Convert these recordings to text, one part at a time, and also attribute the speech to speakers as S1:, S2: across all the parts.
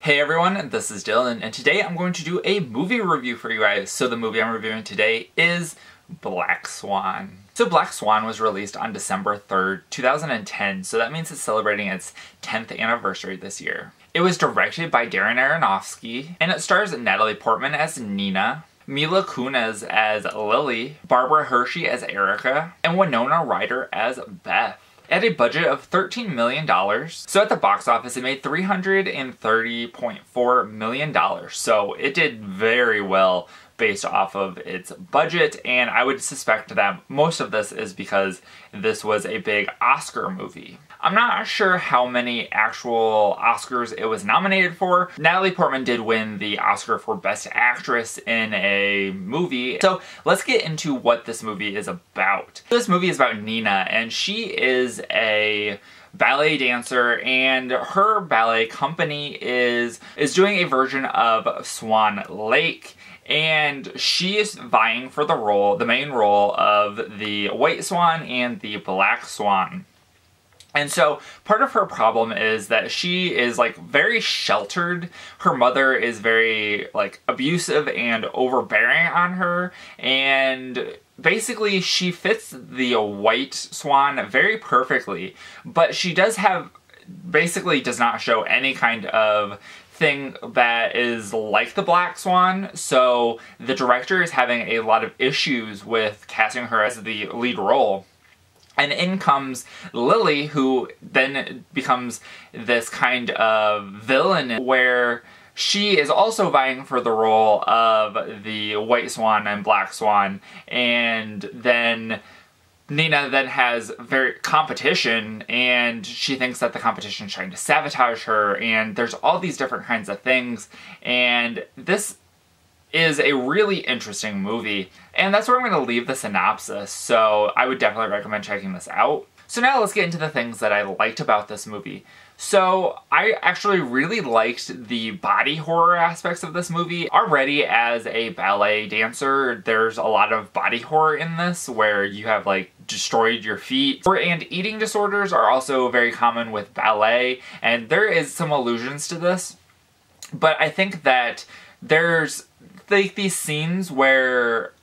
S1: Hey everyone, this is Dylan, and today I'm going to do a movie review for you guys. So the movie I'm reviewing today is Black Swan. So Black Swan was released on December 3rd, 2010, so that means it's celebrating its 10th anniversary this year. It was directed by Darren Aronofsky, and it stars Natalie Portman as Nina, Mila Kunis as Lily, Barbara Hershey as Erica, and Winona Ryder as Beth. It had a budget of $13 million, so at the box office it made $330.4 million, so it did very well based off of its budget, and I would suspect that most of this is because this was a big Oscar movie. I'm not sure how many actual Oscars it was nominated for. Natalie Portman did win the Oscar for Best Actress in a movie. So let's get into what this movie is about. This movie is about Nina, and she is a ballet dancer, and her ballet company is doing a version of Swan Lake. And she is vying for the main role of the White Swan and the Black Swan. And so part of her problem is that she is very sheltered. Her mother is very abusive and overbearing on her, and basically she fits the White Swan very perfectly, but she does not show any kind of thing that is like the Black Swan, so the director is having a lot of issues with casting her as the lead role. And in comes Lily, who then becomes this kind of villain where she is also vying for the role of the White Swan and Black Swan, and then Nina then has competition, and she thinks that the competition is trying to sabotage her, and there's all these different kinds of things, and this is a really interesting movie, and that's where I'm going to leave the synopsis, so I would definitely recommend checking this out. So now let's get into the things that I liked about this movie. So I actually really liked the body horror aspects of this movie. Already as a ballet dancer, there's a lot of body horror in this where you have destroyed your feet. And eating disorders are also very common with ballet, and there is some allusions to this. But I think that there's these scenes where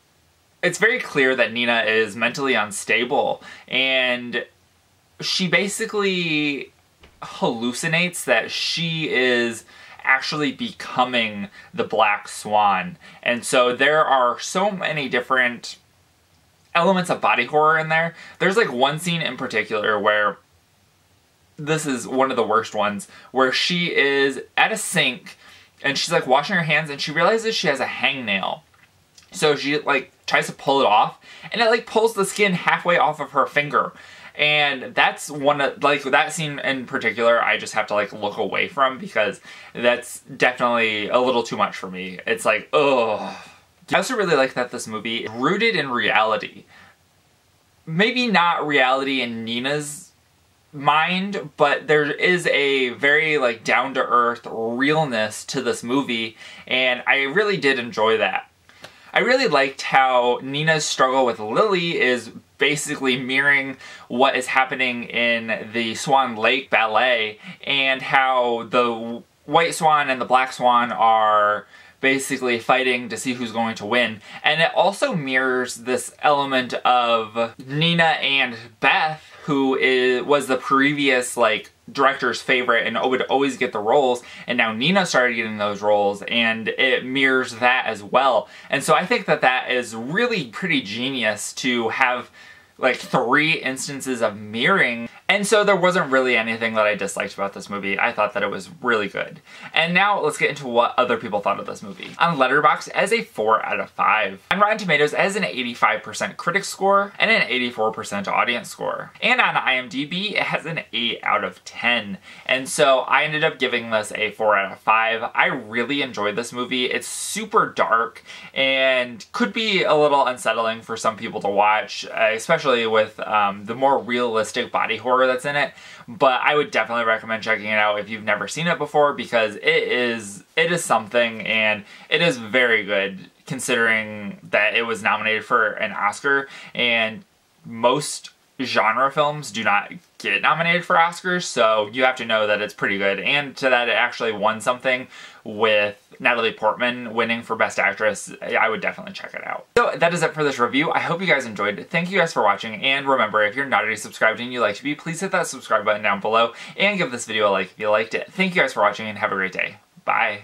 S1: it's very clear that Nina is mentally unstable, and she basically hallucinates that she is actually becoming the Black Swan. And so there are so many different elements of body horror in there. There's one scene in particular where this is one of the worst ones, where she is at a sink and she's washing her hands, and she realizes she has a hangnail. So she tries to pull it off, and it pulls the skin halfway off of her finger. And that's one of, that scene in particular, I just have to look away from, because that's definitely a little too much for me. It's ugh. I also really like that this movie is rooted in reality. Maybe not reality in Nina's mind, but there is a very down-to-earth realness to this movie, and I really did enjoy that. I really liked how Nina's struggle with Lily is basically mirroring what is happening in the Swan Lake Ballet, and how the White Swan and the Black Swan are basically fighting to see who's going to win. And it also mirrors this element of Nina and Beth, who was the previous director's favorite and would always get the roles, and now Nina started getting those roles, and it mirrors that as well. And so I think that that is really pretty genius to have 3 instances of mirroring. And so there wasn't really anything that I disliked about this movie. I thought that it was really good. And now let's get into what other people thought of this movie. On Letterboxd, as a 4 out of 5. On Rotten Tomatoes, as an 85% critic score and an 84% audience score. And on IMDb, it has an 8 out of 10. And so I ended up giving this a 4 out of 5. I really enjoyed this movie. It's super dark and could be a little unsettling for some people to watch, especially with the more realistic body horror that's in it, but I would definitely recommend checking it out if you've never seen it before, because it is something, and it is very good considering that it was nominated for an Oscar, and most genre films do not get nominated for Oscars, so you have to know that it's pretty good. And to that, it actually won something with Natalie Portman winning for Best Actress. I would definitely check it out. So that is it for this review. I hope you guys enjoyed it. Thank you guys for watching, and remember, if you're not already subscribed and you like to be, please hit that subscribe button down below and give this video a like if you liked it. Thank you guys for watching, and have a great day. Bye.